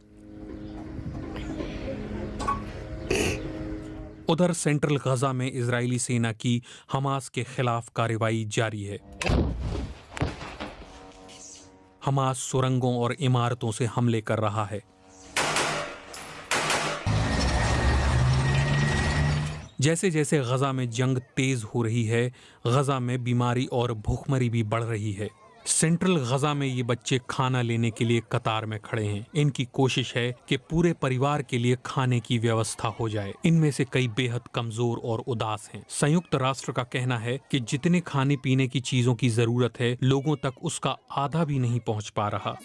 उधर सेंट्रल गजा में इजरायली सेना की हमास के खिलाफ कार्रवाई जारी है। हमास सुरंगों और इमारतों से हमले कर रहा है। जैसे जैसे गजा में जंग तेज हो रही है, गजा में बीमारी और भूखमरी भी बढ़ रही है। सेंट्रल गजा में ये बच्चे खाना लेने के लिए कतार में खड़े हैं। इनकी कोशिश है कि पूरे परिवार के लिए खाने की व्यवस्था हो जाए। इनमें से कई बेहद कमजोर और उदास हैं। संयुक्त राष्ट्र का कहना है कि जितने खाने पीने की चीजों की जरूरत है, लोगों तक उसका आधा भी नहीं पहुंच पा रहा।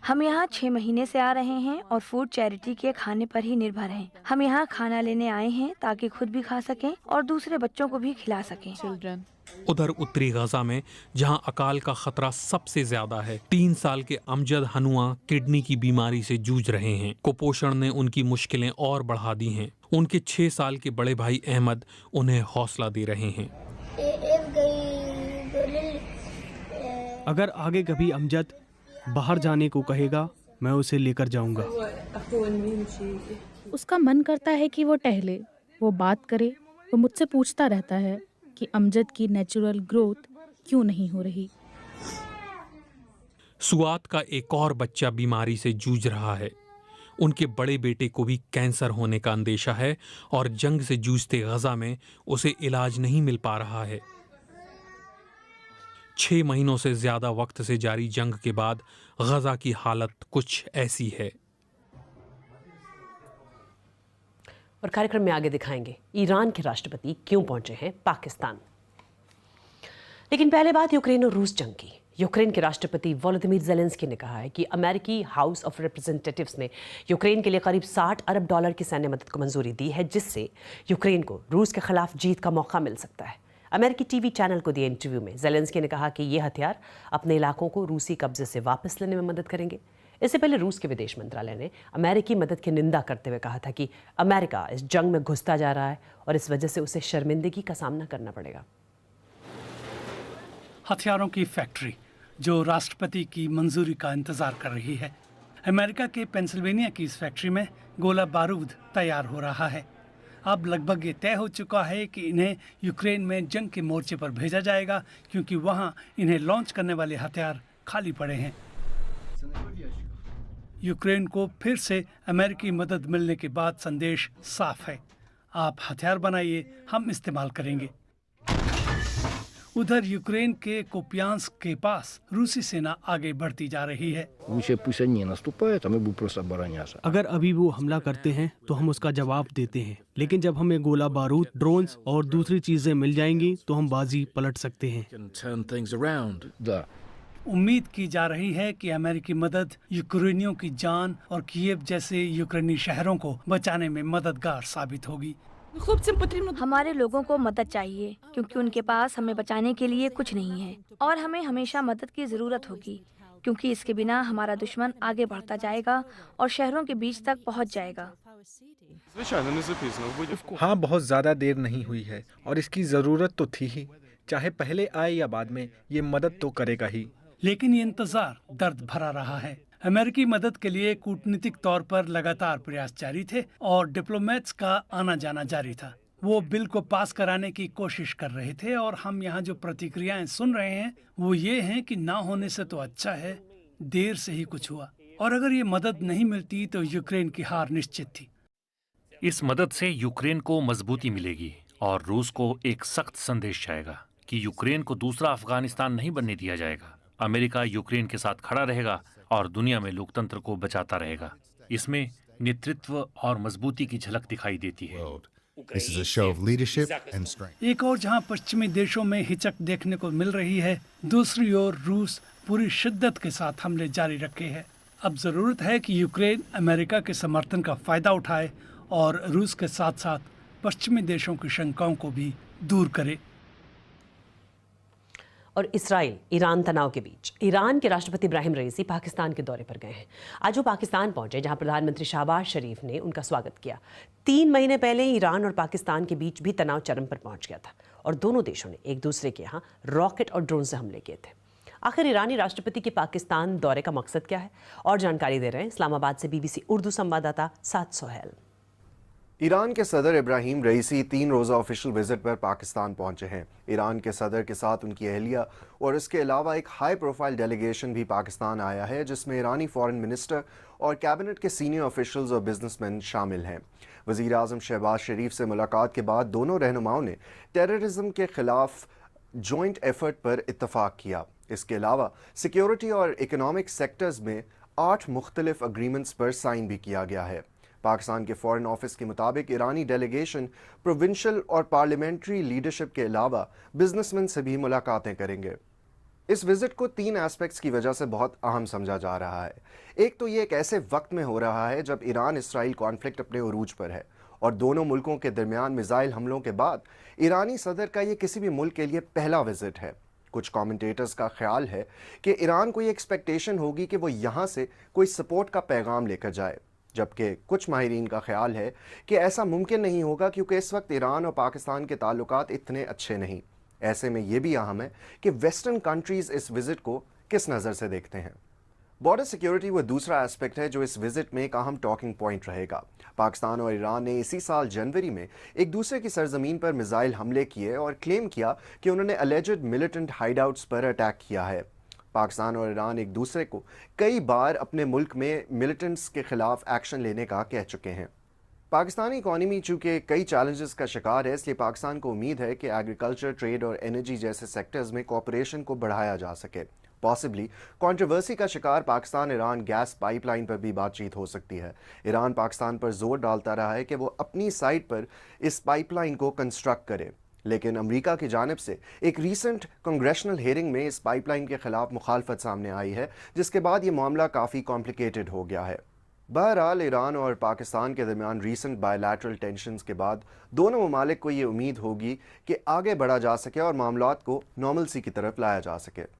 हम यहाँ 6 महीने से आ रहे हैं और फूड चैरिटी के खाने पर ही निर्भर हैं। हम यहाँ खाना लेने आए हैं ताकि खुद भी खा सकें और दूसरे बच्चों को भी खिला सकें। उधर उत्तरी गजा में जहां अकाल का खतरा सबसे ज्यादा है, 3 साल के अमजद हनुआ किडनी की बीमारी से जूझ रहे हैं। कुपोषण ने उनकी मुश्किलें और बढ़ा दी हैं। उनके 6 साल के बड़े भाई अहमद उन्हें हौसला दे रहे हैं। अगर आगे कभी अमजद बाहर जाने को कहेगा मैं उसे लेकर जाऊंगा। उसका मन करता है कि वो टहले, वो बात करे। वो मुझसे पूछता रहता है कि अमजद की नेचुरल ग्रोथ क्यों नहीं हो रही। सुआद का एक और बच्चा बीमारी से जूझ रहा है। उनके बड़े बेटे को भी कैंसर होने का अंदेशा है और जंग से जूझते गजा में उसे इलाज नहीं मिल पा रहा है। 6 महीनों से ज्यादा वक्त से जारी जंग के बाद गजा की हालत कुछ ऐसी है। और कार्यक्रम में आगे दिखाएंगे ईरान के राष्ट्रपति क्यों पहुंचे हैं पाकिस्तान। लेकिन पहले बात यूक्रेन और रूस जंग की। यूक्रेन के राष्ट्रपति वोलोदिमीर ज़ेलेंस्की ने कहा है कि अमेरिकी हाउस ऑफ रिप्रेजेंटेटिव्स ने यूक्रेन के लिए करीब $60 अरब की सैन्य मदद को मंजूरी दी है, जिससे यूक्रेन को रूस के खिलाफ जीत का मौका मिल सकता है। अमेरिकी टीवी चैनल को दिए इंटरव्यू में ज़ेलेंस्की ने कहा कि ये हथियार अपने इलाकों को रूसी कब्जे से वापस लेने में मदद करेंगे। इससे पहले रूस के विदेश मंत्रालय ने अमेरिकी मदद की निंदा करते हुए कहा था कि अमेरिका इस जंग में घुसता जा रहा है और इस वजह से उसे शर्मिंदगी का सामना करना पड़ेगा। हथियारों की फैक्ट्री जो राष्ट्रपति की मंजूरी का इंतजार कर रही है। अमेरिका के पेंसिल्वेनिया की इस फैक्ट्री में गोला बारूद तैयार हो रहा है। अब लगभग ये तय हो चुका है कि इन्हें यूक्रेन में जंग के मोर्चे पर भेजा जाएगा, क्योंकि वहां इन्हें लॉन्च करने वाले हथियार खाली पड़े हैं। यूक्रेन को फिर से अमेरिकी मदद मिलने के बाद संदेश साफ है, आप हथियार बनाइए, हम इस्तेमाल करेंगे। उधर यूक्रेन के कोपियांस्क के पास रूसी सेना आगे बढ़ती जा रही है। अगर अभी वो हमला करते हैं तो हम उसका जवाब देते हैं, लेकिन जब हमें गोला बारूद, ड्रोन्स और दूसरी चीजें मिल जाएंगी तो हम बाजी पलट सकते हैं। उम्मीद की जा रही है कि अमेरिकी मदद यूक्रेनियों की जान और कीव जैसे यूक्रेनी शहरों को बचाने में मददगार साबित होगी। हमारे लोगों को मदद चाहिए, क्योंकि उनके पास हमें बचाने के लिए कुछ नहीं है और हमें हमेशा मदद की जरूरत होगी, क्योंकि इसके बिना हमारा दुश्मन आगे बढ़ता जाएगा और शहरों के बीच तक पहुंच जाएगा। हाँ, बहुत ज्यादा देर नहीं हुई है और इसकी जरूरत तो थी ही। चाहे पहले आए या बाद में, ये मदद तो करेगा ही। लेकिन ये इंतजार दर्द भरा रहा है। अमेरिकी मदद के लिए कूटनीतिक तौर पर लगातार प्रयास जारी थे और डिप्लोमेट्स का आना जाना जारी था। वो बिल को पास कराने की कोशिश कर रहे थे और हम यहाँ जो प्रतिक्रियाएं सुन रहे हैं वो ये हैं कि ना होने से तो अच्छा है, देर से ही कुछ हुआ। और अगर ये मदद नहीं मिलती तो यूक्रेन की हार निश्चित थी। इस मदद से यूक्रेन को मजबूती मिलेगी और रूस को एक सख्त संदेश जाएगा कि यूक्रेन को दूसरा अफगानिस्तान नहीं बनने दिया जाएगा। अमेरिका यूक्रेन के साथ खड़ा रहेगा और दुनिया में लोकतंत्र को बचाता रहेगा। इसमें नेतृत्व और मजबूती की झलक दिखाई देती है। This is a show of leadership and strength. एक और जहां पश्चिमी देशों में हिचक देखने को मिल रही है, दूसरी ओर रूस पूरी शिद्दत के साथ हमले जारी रखे है। अब जरूरत है कि यूक्रेन अमेरिका के समर्थन का फायदा उठाए और रूस के साथ साथ पश्चिमी देशों की शंकाओं को भी दूर करे। और इसराइल ईरान तनाव के बीच ईरान के राष्ट्रपति इब्राहिम रईसी पाकिस्तान के दौरे पर गए हैं। आज वो पाकिस्तान पहुंचे, जहां प्रधानमंत्री शहबाज शरीफ ने उनका स्वागत किया। 3 महीने पहले ईरान और पाकिस्तान के बीच भी तनाव चरम पर पहुंच गया था और दोनों देशों ने एक दूसरे के यहाँ रॉकेट और ड्रोन से हमले किए थे। आखिर ईरानी राष्ट्रपति के पाकिस्तान दौरे का मकसद क्या है, और जानकारी दे रहे हैं इस्लामाबाद से BBC उर्दू संवाददाता साद सोहेल। ईरान के सदर इब्राहिम रईसी 3 रोज़ा ऑफिशियल विजिट पर पाकिस्तान पहुंचे हैं। ईरान के सदर के साथ उनकी अहलिया और इसके अलावा एक हाई प्रोफाइल डेलीगेशन भी पाकिस्तान आया है, जिसमें ईरानी फॉरेन मिनिस्टर और कैबिनेट के सीनियर ऑफिशियल्स और बिजनेसमैन शामिल हैं। वज़ीर आज़म शहबाज शरीफ से मुलाकात के बाद दोनों रहनुमाओं ने टेररिज्म के खिलाफ जॉइंट एफर्ट पर इत्तफाक किया। इसके अलावा सिक्योरिटी और इकोनॉमिक सेक्टर्स में 8 मुख्तलिफ अग्रीमेंट्स पर साइन भी किया गया है। पाकिस्तान के फॉरेन ऑफिस के मुताबिक ईरानी डेलीगेशन प्रोविंशियल और पार्लियामेंट्री लीडरशिप के अलावा बिजनेसमैन से भी मुलाकातें करेंगे। इस विजिट को 3 एस्पेक्ट्स की वजह से बहुत अहम समझा जा रहा है। एक तो ये एक ऐसे वक्त में हो रहा है जब ईरान इसराइल कॉन्फ्लिक्ट अपने उरूज पर है और दोनों मुल्कों के दरमियान मिसाइल हमलों के बाद ईरानी सदर का ये किसी भी मुल्क के लिए पहला विजिट है। कुछ कमेंटेटर्स का ख्याल है कि ईरान को ये एक्सपेक्टेशन होगी कि वो यहाँ से कोई सपोर्ट का पैगाम लेकर जाए, जबकि कुछ माहिरीन का ख्याल है कि ऐसा मुमकिन नहीं होगा, क्योंकि इस वक्त ईरान और पाकिस्तान के ताल्लुकात इतने अच्छे नहीं। ऐसे में यह भी अहम है कि वेस्टर्न कंट्रीज़ इस विज़िट को किस नज़र से देखते हैं। बॉर्डर सिक्योरिटी वो दूसरा एस्पेक्ट है जो इस विजिट में एक अहम टॉकिंग पॉइंट रहेगा। पाकिस्तान और ईरान ने इसी साल जनवरी में एक दूसरे की सरजमीन पर मिसाइल हमले किए और क्लेम किया कि उन्होंने अलेजेड मिलिटेंट हाइडआउट्स पर अटैक किया है। पाकिस्तान और ईरान एक दूसरे को कई बार अपने मुल्क में मिलिटेंट्स के खिलाफ एक्शन लेने का कह चुके हैं। पाकिस्तानी इकॉनमी चूँकि कई चैलेंजेस का शिकार है, इसलिए पाकिस्तान को उम्मीद है कि एग्रीकल्चर, ट्रेड और एनर्जी जैसे सेक्टर्स में कोऑपरेशन को बढ़ाया जा सके। पॉसिबली कंट्रोवर्सी का शिकार पाकिस्तान ईरान गैस पाइपलाइन पर भी बातचीत हो सकती है। ईरान पाकिस्तान पर जोर डालता रहा है कि वो अपनी साइड पर इस पाइपलाइन को कंस्ट्रक्ट करे, लेकिन अमेरिका की जानिब से एक रीसेंट कांग्रेशनल हियरिंग में इस पाइपलाइन के खिलाफ मुखालफत सामने आई है, जिसके बाद ये मामला काफ़ी कॉम्प्लिकेटेड हो गया है। बहरहाल ईरान और पाकिस्तान के दरमियान रीसेंट बायलैटरल टेंशन्स के बाद दोनों ममालिक को ये उम्मीद होगी कि आगे बढ़ा जा सके और मामलात को नॉर्मलसी की तरफ लाया जा सके।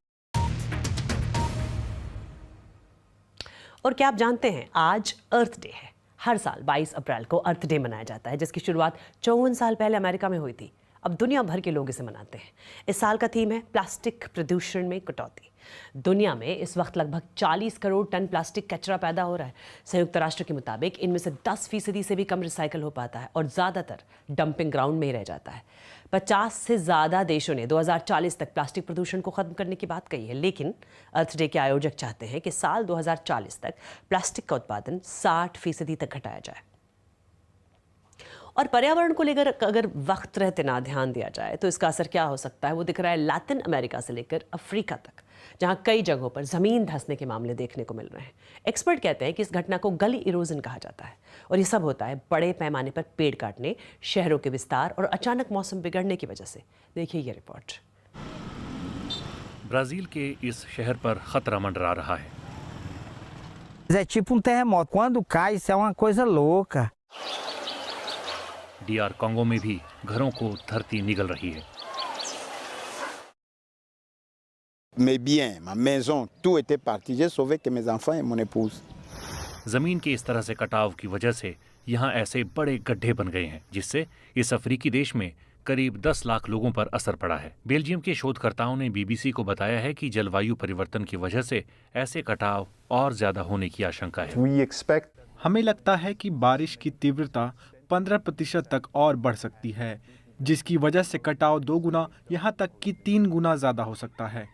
और क्या आप जानते हैं, आज अर्थ डे है। हर साल 22 अप्रैल को अर्थ डे मनाया जाता है, जिसकी शुरुआत 54 साल पहले अमेरिका में हुई थी। अब दुनिया भर के लोग इसे मनाते हैं। इस साल का थीम है प्लास्टिक प्रदूषण में कटौती। दुनिया में इस वक्त लगभग 40 करोड़ टन प्लास्टिक कचरा पैदा हो रहा है। संयुक्त राष्ट्र के मुताबिक इनमें से 10% से भी कम रिसाइकल हो पाता है और ज़्यादातर डंपिंग ग्राउंड में ही रह जाता है। 50 से ज़्यादा देशों ने 2040 तक प्लास्टिक प्रदूषण को ख़त्म करने की बात कही है, लेकिन अर्थ डे के आयोजक चाहते हैं कि साल 2040 तक प्लास्टिक का उत्पादन 60% तक घटाया जाए। और पर्यावरण को लेकर अगर वक्त रहते ना ध्यान दिया जाए तो इसका असर क्या हो सकता है, वो दिख रहा है लैटिन अमेरिका से लेकर अफ्रीका तक, जहां कई जगहों पर ज़मीन धंसने के मामले देखने को मिल रहे हैं। एक्सपर्ट कहते हैं कि इस घटना को गली इरोजन कहा जाता है और ये सब होता है बड़े पैमाने पर पेड़ काटने, शहरों के विस्तार और अचानक मौसम बिगड़ने की वजह से। देखिए ये रिपोर्ट। ब्राजील के इस शहर पर खतरा मंडरा रहा है। É tipo terremoto. Quando cai, isso é uma coisa louca. DR Congo में भी घरों को धरती निगल रही है। Mes biens, ma maison, tout était parti. J'ai sauvé que mes enfants et mon épouse. जमीन के इस तरह से कटाव की वजह से यहाँ ऐसे बड़े गड्ढे बन गए हैं, जिससे इस अफ्रीकी देश में करीब 10 लाख लोगों पर असर पड़ा है। बेल्जियम के शोधकर्ताओं ने BBC को बताया है कि जलवायु परिवर्तन की वजह से ऐसे कटाव और ज्यादा होने की आशंका है। हमें लगता है कि बारिश की तीव्रता 15% तक और बढ़ सकती है, जिसकी वजह से कटाव 2 गुना यहाँ तक कि 3 गुना ज्यादा हो सकता है।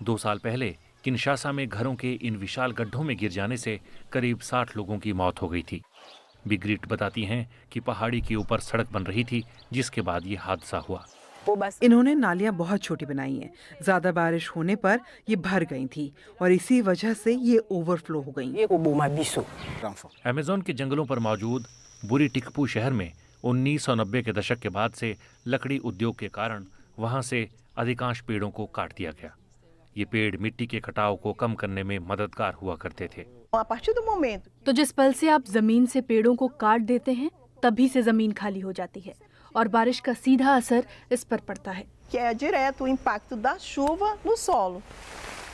2 साल पहले किनशासा में घरों के इन विशाल गड्ढों में गिर जाने से करीब 60 लोगों की मौत हो गई थी। बिग्रिट बताती हैं कि पहाड़ी के ऊपर सड़क बन रही थी, जिसके बाद ये हादसा हुआ। इन्होंने नालियां बहुत छोटी बनाई हैं। ज्यादा बारिश होने पर ये भर गई थी और इसी वजह से ये ओवरफ्लो हो गई। अमेज़न के जंगलों पर मौजूद बुरीटिकपू शहर में 1990 के दशक के बाद से लकड़ी उद्योग के कारण वहां से अधिकांश पेड़ों को काट दिया गया। ये पेड़ मिट्टी के कटाव को कम करने में मददगार हुआ करते थे। तो जिस पल से आप जमीन से पेड़ों को काट देते हैं, तभी से जमीन खाली हो जाती है और बारिश का सीधा असर इस पर पड़ता है।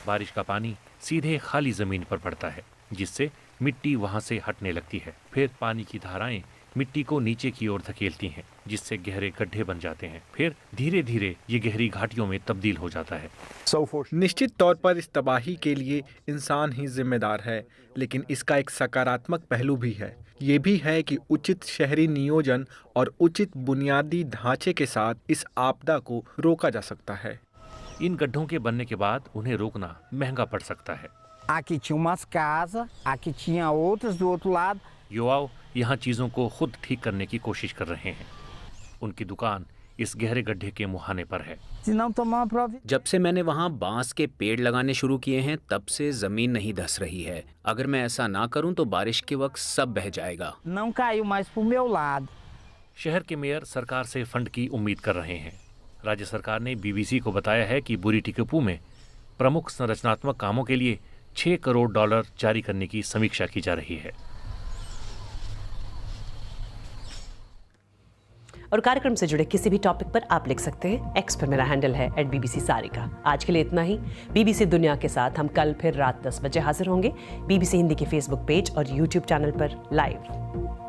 बारिश का पानी सीधे खाली जमीन पर पड़ता है, जिससे मिट्टी वहां से हटने लगती है। फिर पानी की धाराएं मिट्टी को नीचे की ओर धकेलती हैं, जिससे गहरे गड्ढे बन जाते हैं। फिर धीरे धीरे ये गहरी घाटियों में तब्दील हो जाता है। निश्चित तौर पर इस तबाही के लिए इंसान ही जिम्मेदार है, लेकिन इसका एक सकारात्मक पहलू भी है। ये भी है कि उचित शहरी नियोजन और उचित बुनियादी ढांचे के साथ इस आपदा को रोका जा सकता है। इन गड्ढों के बनने के बाद उन्हें रोकना महंगा पड़ सकता है। Aqui tinha umas casas, aqui tinha outras do outro lado. युवाओं यहाँ चीजों को खुद ठीक करने की कोशिश कर रहे हैं। उनकी दुकान इस गहरे गड्ढे के मुहाने पर है। जब से मैंने वहाँ बांस के पेड़ लगाने शुरू किए हैं, तब से जमीन नहीं धंस रही है। अगर मैं ऐसा ना करूं तो बारिश के वक्त सब बह जाएगा। शहर के मेयर सरकार से फंड की उम्मीद कर रहे हैं। राज्य सरकार ने BBC को बताया है कि बुरीटिकपू में प्रमुख संरचनात्मक कामों के लिए $6 करोड़ जारी करने की समीक्षा की जा रही है। और कार्यक्रम से जुड़े किसी भी टॉपिक पर आप लिख सकते हैं। एक्स पर मेरा हैंडल है @BBC सारिका। आज के लिए इतना ही। BBC दुनिया के साथ हम कल फिर रात 10 बजे हाजिर होंगे, BBC हिंदी के फेसबुक पेज और YouTube चैनल पर लाइव।